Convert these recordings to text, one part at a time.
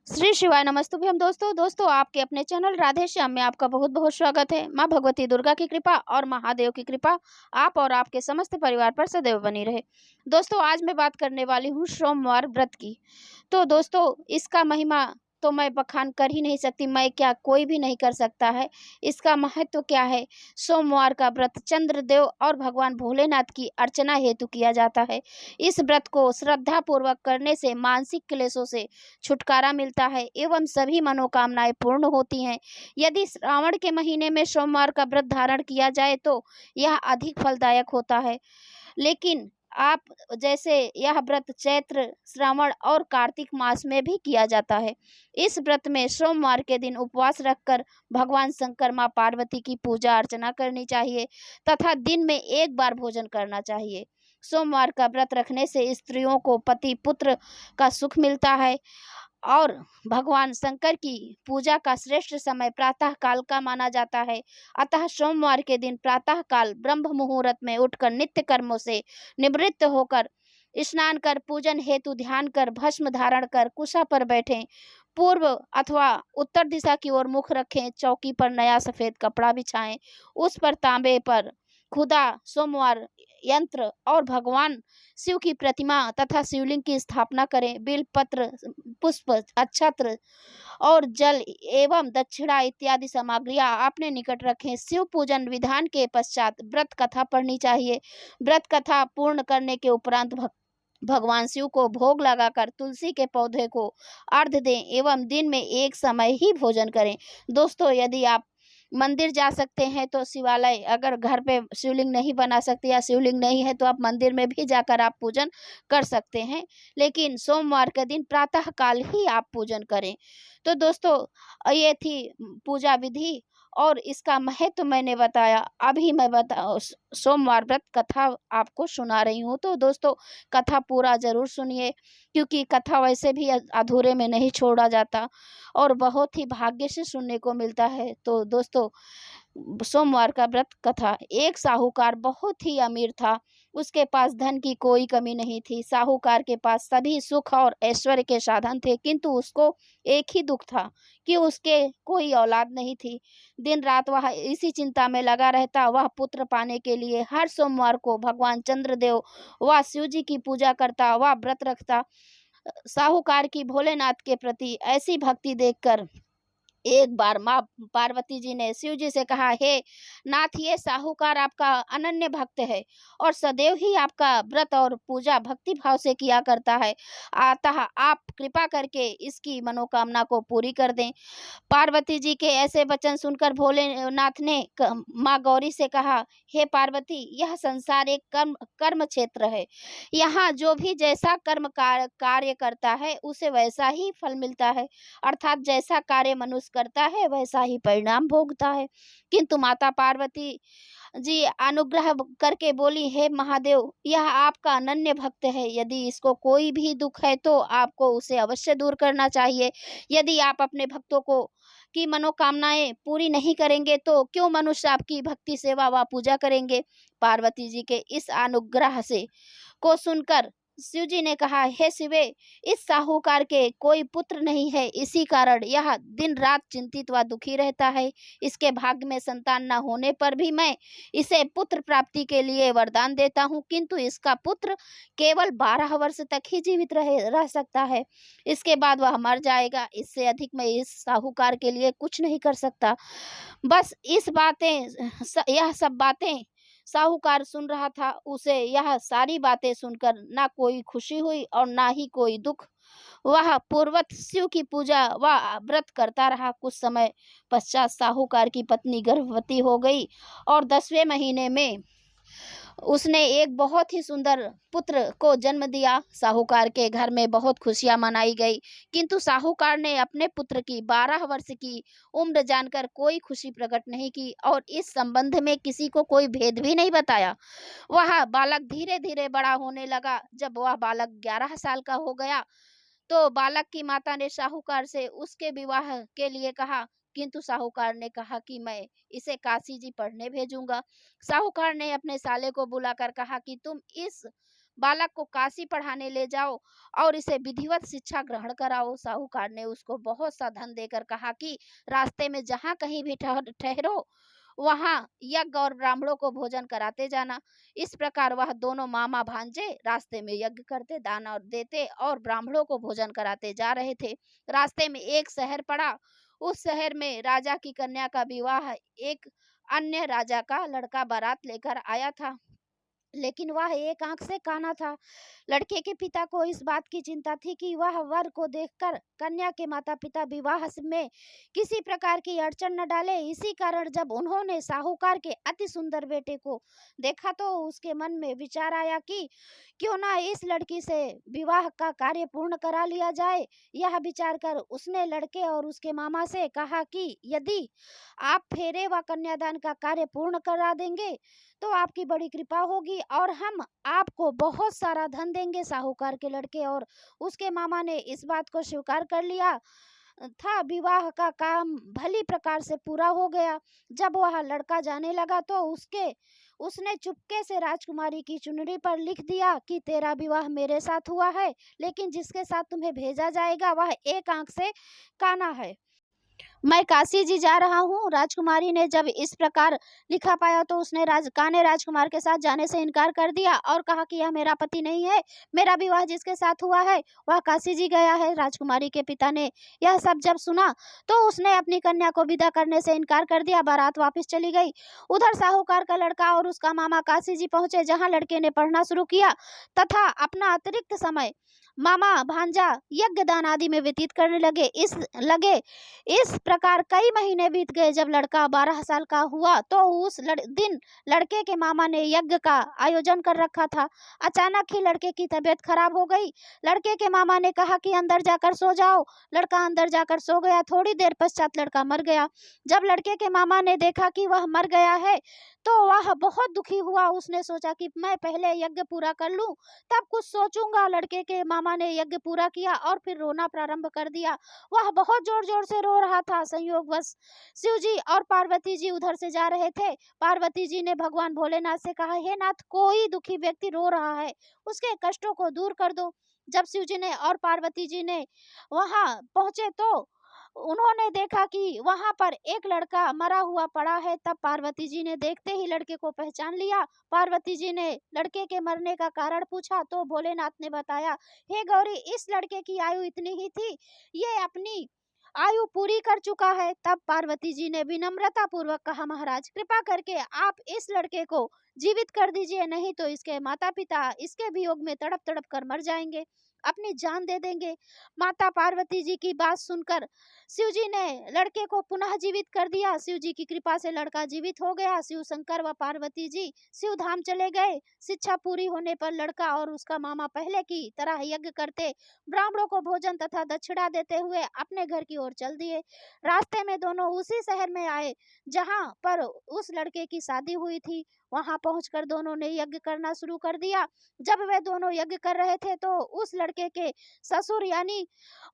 श्री शिवाय नमस्तुभ्यम। दोस्तों आपके अपने चैनल राधे श्याम में आपका बहुत बहुत स्वागत है। माँ भगवती दुर्गा की कृपा और महादेव की कृपा आप और आपके समस्त परिवार पर सदैव बनी रहे। दोस्तों आज मैं बात करने वाली हूँ सोमवार व्रत की। तो दोस्तों इसका महिमा तो मैं बखान कर ही नहीं सकती, मैं क्या कोई भी नहीं कर सकता है। इसका महत्व क्या है? सोमवार का व्रत चंद्रदेव और भगवान भोलेनाथ की अर्चना हेतु किया जाता है। इस व्रत को श्रद्धा पूर्वक करने से मानसिक क्लेशों से छुटकारा मिलता है एवं सभी मनोकामनाएं पूर्ण होती हैं। यदि श्रावण के महीने में सोमवार का व्रत धारण किया जाए तो यह अधिक फलदायक होता है। लेकिन आप जैसे यह व्रत चैत्र, श्रावण और कार्तिक मास में भी किया जाता है। इस व्रत में सोमवार के दिन उपवास रखकर भगवान शंकर, माँ पार्वती की पूजा अर्चना करनी चाहिए तथा दिन में एक बार भोजन करना चाहिए। सोमवार का व्रत रखने से स्त्रियों को पति पुत्र का सुख मिलता है और भगवान शंकर की पूजा का श्रेष्ठ समय प्रातः काल का माना जाता है। अतः सोमवार के दिन प्रातः काल ब्रह्म मुहूर्त में उठकर नित्य कर्मों से निवृत्त होकर स्नान कर पूजन हेतु ध्यान कर भस्म धारण कर कुशा पर बैठें। पूर्व अथवा उत्तर दिशा की ओर मुख रखें। चौकी पर नया सफेद कपड़ा बिछाएं। उस पर तांबे पर खुदा सोमवार यंत्र और भगवान शिव की प्रतिमा तथा शिवलिंग की स्थापना करें। बिलपत्र, पुष्प, अक्षत्र और जल एवं दक्षिणा इत्यादि सामग्रियां अपने निकट रखें। शिव पूजन विधान के पश्चात व्रत कथा पढ़नी चाहिए। व्रत कथा पूर्ण करने के उपरांत भगवान शिव को भोग लगाकर तुलसी के पौधे को अर्घ्य दें एवं दिन में एक समय ही भोजन करें। दोस्तों यदि आप मंदिर जा सकते हैं तो शिवालय, अगर घर पे शिवलिंग नहीं बना सकते या शिवलिंग नहीं है तो आप मंदिर में भी जाकर आप पूजन कर सकते हैं, लेकिन सोमवार के दिन प्रातः काल ही आप पूजन करें। तो दोस्तों ये थी पूजा विधि और इसका महत्व मैंने बताया। अभी मैं सोमवार व्रत कथा आपको सुना रही हूँ। तो दोस्तों कथा पूरा जरूर सुनिए, क्योंकि कथा वैसे भी अधूरे में नहीं छोड़ा जाता और बहुत ही भाग्य से सुनने को मिलता है। तो दोस्तों सोमवार का व्रत कथा। एक साहूकार बहुत ही अमीर था। उसके पास धन की कोई कमी नहीं थी। साहूकार के पास सभी सुख और ऐश्वर्य के साधन थे, किंतु उसको एक ही दुख था कि उसके कोई औलाद नहीं थी। दिन रात वह इसी चिंता में लगा रहता। वह पुत्र पाने के लिए हर सोमवार को भगवान चंद्रदेव व शिव जी की पूजा करता, वह व्रत रखता। साहूकार की भोलेनाथ के प्रति ऐसी भक्ति देखकर एक बार माँ पार्वती जी ने शिव जी से कहा, हे नाथ, ये साहूकार आपका अनन्य भक्त है और सदैव ही आपका व्रत और पूजा भक्ति भाव से किया करता है, अतः आप कृपा करके इसकी मनोकामना को पूरी कर दें। पार्वती जी के ऐसे वचन सुनकर भोलेनाथ ने माँ गौरी से कहा, हे पार्वती, यह संसार एक कर्म क्षेत्र है। यहाँ जो भी जैसा कर्म कार्य करता है उसे वैसा ही फल मिलता है, अर्थात जैसा कार्य मनुष्य करता है वैसा ही परिणाम भोगता है। किंतु माता पार्वती जी अनुग्रह करके बोली, हे महादेव, यह आपका अनन्य भक्त है। यदि इसको कोई भी दुख है तो आपको उसे अवश्य दूर करना चाहिए। यदि आप अपने भक्तों को की मनोकामनाएं पूरी नहीं करेंगे तो क्यों मनुष्य आपकी भक्ति सेवा व पूजा करेंगे। पार्वती जी के इस अनुग्रह से को सुनकर शिव जी ने कहा, हे शिवे, इस साहूकार के कोई पुत्र नहीं है, इसी कारण यह दिन रात चिंतित व दुखी रहता है। इसके भाग्य में संतान न होने पर भी मैं इसे पुत्र प्राप्ति के लिए वरदान देता हूँ, किंतु इसका पुत्र केवल 12 वर्ष तक ही जीवित रह सकता है। इसके बाद वह मर जाएगा। इससे अधिक मैं इस साहूकार के लिए कुछ नहीं कर सकता। बस यह सब बातें साहूकार सुन रहा था। उसे यह सारी बातें सुनकर ना कोई खुशी हुई और ना ही कोई दुख। वह पूर्वत शिव की पूजा व व्रत करता रहा। कुछ समय पश्चात साहूकार की पत्नी गर्भवती हो गई और 10वें महीने में उसने एक बहुत ही सुंदर पुत्र को जन्म दिया। साहूकार के घर में बहुत खुशियां मनाई गई, किंतु साहूकार ने अपने पुत्र की 12 वर्ष की उम्र जानकर कोई खुशी प्रकट नहीं की और इस संबंध में किसी को कोई भेद भी नहीं बताया। वह बालक धीरे धीरे बड़ा होने लगा। जब वह बालक 11 साल का हो गया तो बालक की माता ने साहूकार से उसके विवाह के लिए कहा, किंतु साहूकार ने कहा कि मैं इसे काशी जी पढ़ने भेजूंगा। साहूकार ने अपने साले को बुलाकर कहा कि तुम इस बालक को काशी पढ़ाने ले जाओ और इसे विधिवत शिक्षा ग्रहण कराओ। साहूकार ने उसको बहुत सा धन देकर कहा कि रास्ते में जहाँ कहीं भी ठहरो वहां यज्ञ और ब्राह्मणों को भोजन कराते जाना। इस प्रकार वह दोनों मामा भांजे रास्ते में यज्ञ करते, दान और देते और ब्राह्मणों को भोजन कराते जा रहे थे। रास्ते में एक शहर पड़ा। उस शहर में राजा की कन्या का विवाह एक अन्य राजा का लड़का बारात लेकर आया था, लेकिन वह एक आंख से काना था। लड़के के पिता को इस बात की चिंता थी कि वह वर को देखकर कन्या के माता पिता विवाह में किसी प्रकार की अड़चन न डाले। इसी कारण जब उन्होंने साहूकार के अति सुंदर बेटे को देखा तो उसके मन में विचार आया कि क्यों ना इस लड़की से विवाह का कार्य पूर्ण करा लिया जाए। यह विचार कर उसने लड़के और उसके मामा से कहा कि यदि आप फेरे व कन्यादान का कार्य पूर्ण करा देंगे तो आपकी बड़ी कृपा होगी और हम आपको बहुत सारा धन देंगे। साहूकार के लड़के और उसके मामा ने इस बात को स्वीकार कर लिया था। विवाह का काम भली प्रकार से पूरा हो गया। जब वह लड़का जाने लगा तो उसने चुपके से राजकुमारी की चुनरी पर लिख दिया कि तेरा विवाह मेरे साथ हुआ है, लेकिन जिसके साथ तुम्हें भेजा जाएगा वह एक आंख से काना है। मैं काशी जी जा रहा हूँ। राजकुमारी ने जब इस प्रकार लिखा पाया तो उसने काने राजकुमार के साथ जाने से इनकार कर दिया और कहा कि यह मेरा पति नहीं है। मेरा विवाह जिसके साथ हुआ है वह काशी जी गया है। राजकुमारी के पिता ने यह सब जब सुना तो उसने अपनी कन्या को विदा करने से इनकार कर दिया। बारात वापस चली गई। उधर साहूकार का लड़का और उसका मामा काशी जी पहुंचे, जहाँ लड़के ने पढ़ना शुरू किया तथा अपना अतिरिक्त समय मामा भांजा यज्ञ दान आदि में व्यतीत करने लगे। इस प्रकार कई महीने बीत गए। जब लड़का 12 साल का हुआ तो उस दिन लड़के के मामा ने यज्ञ का आयोजन कर रखा था। अचानक ही लड़के की तबीयत खराब हो गई। लड़के के मामा ने कहा कि अंदर जाकर सो जाओ। लड़का अंदर जाकर सो गया। थोड़ी देर पश्चात लड़का मर गया। जब लड़के के मामा ने देखा कि वह मर गया है तो वह बहुत दुखी हुआ। उसने सोचा कि मैं पहले यज्ञ पूरा कर लूं तब कुछ सोचूंगा। लड़के के मामा ने यज्ञ पूरा किया और फिर रोना प्रारंभ कर दिया। वह बहुत जोर जोर से रो रहा था। संयोगवश शिव जी और पार्वती जी उधर से जा रहे थे। पार्वती जी ने भगवान भोलेनाथ से कहा, हे नाथ, कोई दुखी व्यक्ति रो रहा है, उसके कष्टों को दूर कर दो। जब शिव जी ने और पार्वती जी ने वहां पहुंचे तो उन्होंने देखा कि वहां पर एक लड़का मरा हुआ पड़ा है। तब पार्वती जी ने देखते ही लड़के को पहचान लिया। पार्वती जी ने लड़के के मरने का कारण पूछा तो भोलेनाथ ने बताया, हे गौरी, इस लड़के की आयु इतनी ही थी, ये अपनी आयु पूरी कर चुका है। तब पार्वती जी ने विनम्रता पूर्वक कहा, महाराज, कृपा करके आप इस लड़के को जीवित कर दीजिए, नहीं तो इसके माता पिता इसके वियोग में तड़प तड़प कर मर जाएंगे, अपनी जान दे देंगे। माता पार्वती जी की बात सुनकर शिव जी ने लड़के को पुनः जीवित कर दिया। शिव जी की कृपा से लड़का जीवित हो गया। शिव शंकर व पार्वती जी शिव धाम चले गए। शिक्षा पूरी होने पर लड़का और उसका मामा पहले की तरह यज्ञ करते, ब्राह्मणों को भोजन तथा दक्षिणा देते हुए अपने घर की ओर चल दिए। रास्ते में दोनों उसी शहर में आए जहां पर उस लड़के की शादी हुई थी। वहां पहुंचकर दोनों ने यज्ञ करना शुरू कर दिया। जब वे दोनों यज्ञ कर रहे थे तो उस लड़के के ससुर यानी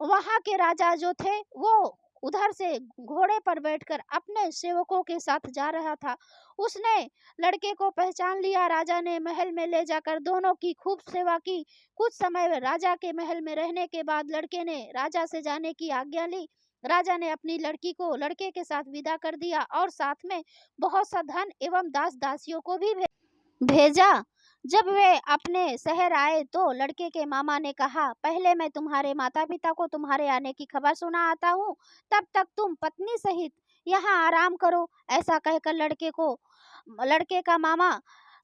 वहां के राजा जो थे वो उधर से घोड़े पर बैठकर अपने सेवकों के साथ जा रहा था। उसने लड़के को पहचान लिया। राजा ने महल में ले जाकर दोनों की खूब सेवा की। कुछ समय राजा के महल में रहने के बाद लड़के ने राजा से जाने की आज्ञा ली। राजा ने अपनी लड़की को लड़के के साथ विदा कर दिया और साथ में बहुत सा धन एवं दास दासियों को भी भेजा। जब वे अपने शहर आए तो लड़के के मामा ने कहा, पहले मैं तुम्हारे माता पिता को तुम्हारे आने की खबर सुना आता हूँ, तब तक तुम पत्नी सहित यहाँ आराम करो। ऐसा कहकर लड़के का मामा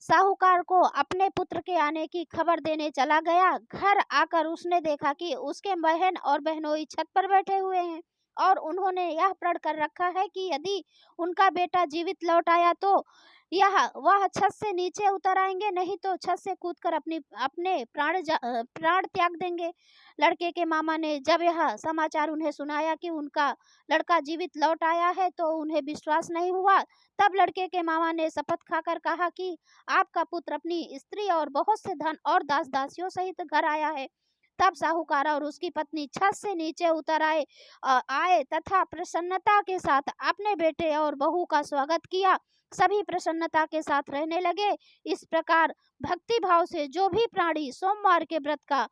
साहूकार को अपने पुत्र के आने की खबर देने चला गया। घर आकर उसने देखा कि उसके बहन और बहनोई छत पर बैठे हुए हैं और उन्होंने यह प्रण कर रखा है कि यदि उनका बेटा जीवित लौट आया तो वह छत से नीचे उतर आएंगे, नहीं तो छत से कूदकर अपने प्राण त्याग देंगे। लड़के के मामा ने जब यह समाचार उन्हें सुनाया कि उनका लड़का जीवित लौट आया है तो उन्हें विश्वास नहीं हुआ। तब लड़के के मामा ने शपथ खाकर कहा कि आपका पुत्र अपनी स्त्री और बहुत से धन और दास दासियों सहित घर आया है। तब साहूकार और उसकी पत्नी छत से नीचे उतर आए तथा प्रसन्नता के साथ अपने बेटे और बहू का स्वागत किया। सभी प्रसन्नता के साथ रहने लगे। इस प्रकार भक्ति भाव से जो भी प्राणी सोमवार के व्रत का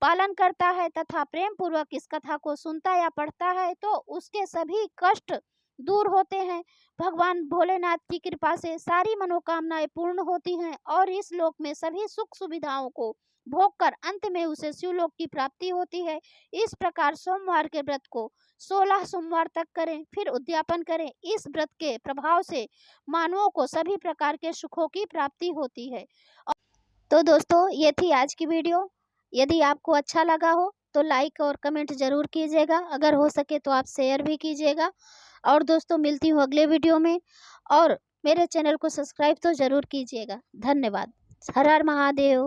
पालन करता है तथा प्रेम पूर्वक इस कथा को सुनता या पढ़ता है तो उसके सभी कष्ट दूर होते हैं। भगवान भोलेनाथ की कृपा से सारी मनोकामनाएं पूर्ण होती हैं और इस लोक में सभी सुख सुविधाओं को भोगकर अंत में उसे शिवलोक की प्राप्ति होती है। इस प्रकार सोमवार के व्रत को 16 सोमवार तक करें, फिर उद्यापन करें। इस व्रत के प्रभाव से मानवों को सभी प्रकार के सुखों की प्राप्ति होती है। तो दोस्तों, ये थी आज की वीडियो। यदि आपको अच्छा लगा हो तो लाइक और कमेंट जरूर कीजिएगा। अगर हो सके तो आप शेयर भी कीजिएगा। और दोस्तों, मिलती हूँ अगले वीडियो में। और मेरे चैनल को सब्सक्राइब तो जरूर कीजिएगा। धन्यवाद। हर हर महादेव।